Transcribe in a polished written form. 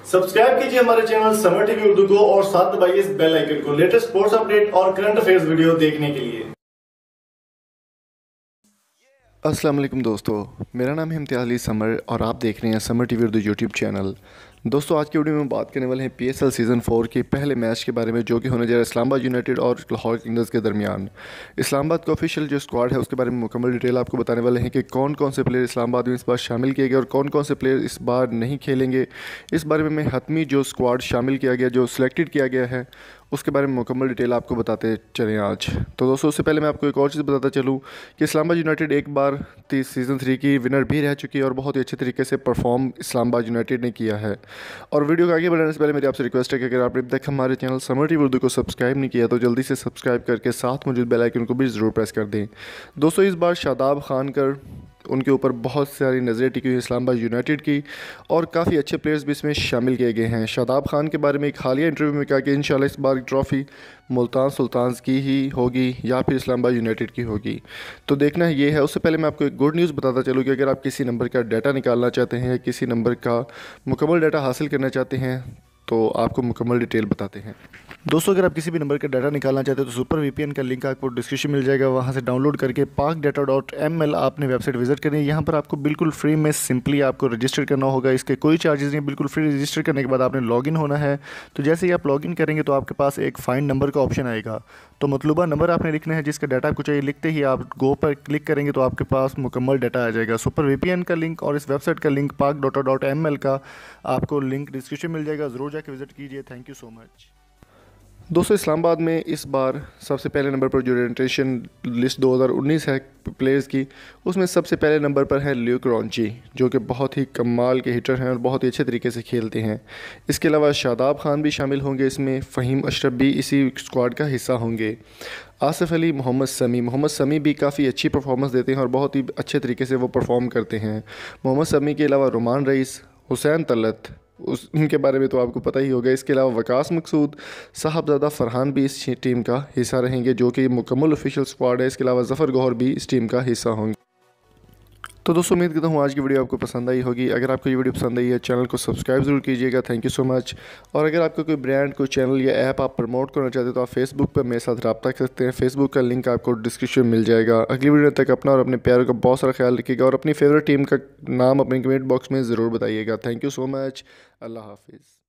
Subscribe कीजिए हमारे channel summer TV Urdu को और साथ दबाइए इस बेल आइकन को लेटेस्ट स्पोर्ट्स अपडेट और करंट अफेयर्स वीडियो देखने के लिए। अस्सलाम वालेकुम दोस्तों, मेरा नाम है इम्तियाज़ अली समर और आप देख रहे हैं summer TV Urdu YouTube channel. दोस्तों, आज की वीडियो में बात करने वाले हैं PSL सीज़न 4 के पहले मैच के बारे में, जो कि होने जा रहा है इस्लामाबाद यूनाइटेड और लाहौर किंग्स के दरमियान। इस्लामाबाद का ऑफिशियल जो स्क्वाड है उसके बारे में मुकम्मल डिटेल आपको बताने वाले हैं कि कौन कौन से प्लेयर इस्लामाबाद में इस बार शामिल किए गए और कौन कौन से प्लेयर इस बार नहीं खेलेंगे। इस बारे में मैं हतमी जो स्क्वाड शामिल किया गया, जो सिलेक्टेड किया गया है, उसके बारे में मुकम्मल डिटेल आपको बताते चलें आज। तो दोस्तों, उससे पहले मैं आपको एक और चीज़ बताता चलूँ कि इस्लामाबाद यूनाइटेड एक बार सीज़न 3 की विनर भी रह चुकी है और बहुत ही अच्छे तरीके से परफॉर्म इस्लामाबाद यूनाइटेड ने किया है। और वीडियो को आगे बढ़ाने से पहले मेरी आपसे रिक्वेस्ट है कि अगर आपने अब तक हमारे चैनल समर टीवी उर्दू को सब्सक्राइब नहीं किया तो जल्दी से सब्सक्राइब करके साथ मौजूद बेल आइकन को भी ज़रूर प्रेस कर दें। दोस्तों, इस बार शादाब खान कर उनके ऊपर बहुत सारी नज़रें टिकी हुई इस्लामाबाद यूनाइटेड की और काफ़ी अच्छे प्लेयर्स भी इसमें शामिल किए गए हैं। शादाब खान के बारे में एक हालिया इंटरव्यू में कहा कि इंशाल्लाह इस बार ट्रॉफ़ी मुल्तान सुल्तान्स की ही होगी या फिर इस्लामाबाद यूनाइटेड की होगी। तो देखना ये है। उससे पहले मैं आपको एक गुड न्यूज़ बताता चलूँ कि अगर आप किसी नंबर का डाटा निकालना चाहते हैं या किसी नंबर का मुकम्मल डाटा हासिल करना चाहते हैं तो आपको मुकम्मल डिटेल बताते हैं। दोस्तों, अगर आप किसी भी नंबर का डाटा निकालना चाहते हैं तो सुपर VPN का लिंक आपको डिस्क्रिप्शन मिल जाएगा, वहाँ से डाउनलोड करके pakdata.ml आपने वेबसाइट विजिट करनी है। यहाँ पर आपको बिल्कुल फ्री में सिंपली आपको रजिस्टर करना होगा। इसके कोई चार्जेस नहीं, बिल्कुल फ्री। रजिस्टर करने के बाद आपने लॉगिन होना है। तो जैसे ही आप लॉगिन करेंगे तो आपके पास एक फाइंड नंबर का ऑप्शन आएगा। तो मतलूबा नंबर आपने लिखना है जिसका डाटा आपको चाहिए। लिखते ही आप गो पर क्लिक करेंगे तो आपके पास मुकम्मल डाटा आ जाएगा। सुपर VPN का लिंक और इस वेबसाइट का लिंक pakdata.ml का आपको लिंक डिस्क्रिप्शन मिल जाएगा, ज़रूर जाके विजिट कीजिए। Thank you so much. दोस्तों, इस्लामाबाद में इस बार सबसे पहले नंबर पर जो रेंटेशन लिस्ट 2019 है प्लेयर्स की, उसमें सबसे पहले नंबर पर है ल्यूक रॉन्ची, जो कि बहुत ही कमाल के हिटर हैं और बहुत ही अच्छे तरीके से खेलते हैं। इसके अलावा शादाब खान भी शामिल होंगे इसमें, फ़हीम अशरफ भी इसी स्क्वाड का हिस्सा होंगे। आसिफ अली, मोहम्मद समी भी काफ़ी अच्छी परफॉर्मेंस देते हैं और बहुत ही अच्छे तरीके से वो परफॉर्म करते हैं। मोहम्मद समी के अलावा रुमान रईस, हुसैन तलत, उनके बारे में तो आपको पता ही होगा। इसके अलावा वकास मकसूद, साहबजादा फ़रहान भी इस टीम का हिस्सा रहेंगे, जो कि मुकम्मल ऑफिशियल स्क्वाड है। इसके अलावा ज़फ़र गौहर भी इस टीम का हिस्सा होंगे। तो दोस्तों, उम्मीद करता हूँ आज की वीडियो आपको पसंद आई होगी। अगर आपको ये वीडियो पसंद आई है चैनल को सब्सक्राइब ज़रूर कीजिएगा। Thank you so much. और अगर आपका कोई ब्रांड, कोई चैनल या ऐप आप प्रमोट करना चाहते हैं तो आप फेसबुक पर मेरे साथ रब्ता कर सकते हैं। फेसबुक का लिंक आपको डिस्क्रिप्शन में मिल जाएगा। अगली वीडियो तक अपना और अपने प्यारों का बहुत सारा ख्याल रखिएगा और अपनी फेवरेट टीम का नाम अपने कमेंट बॉक्स में ज़रूर बताइएगा। Thank you so much. अल्लाह हाफिज़।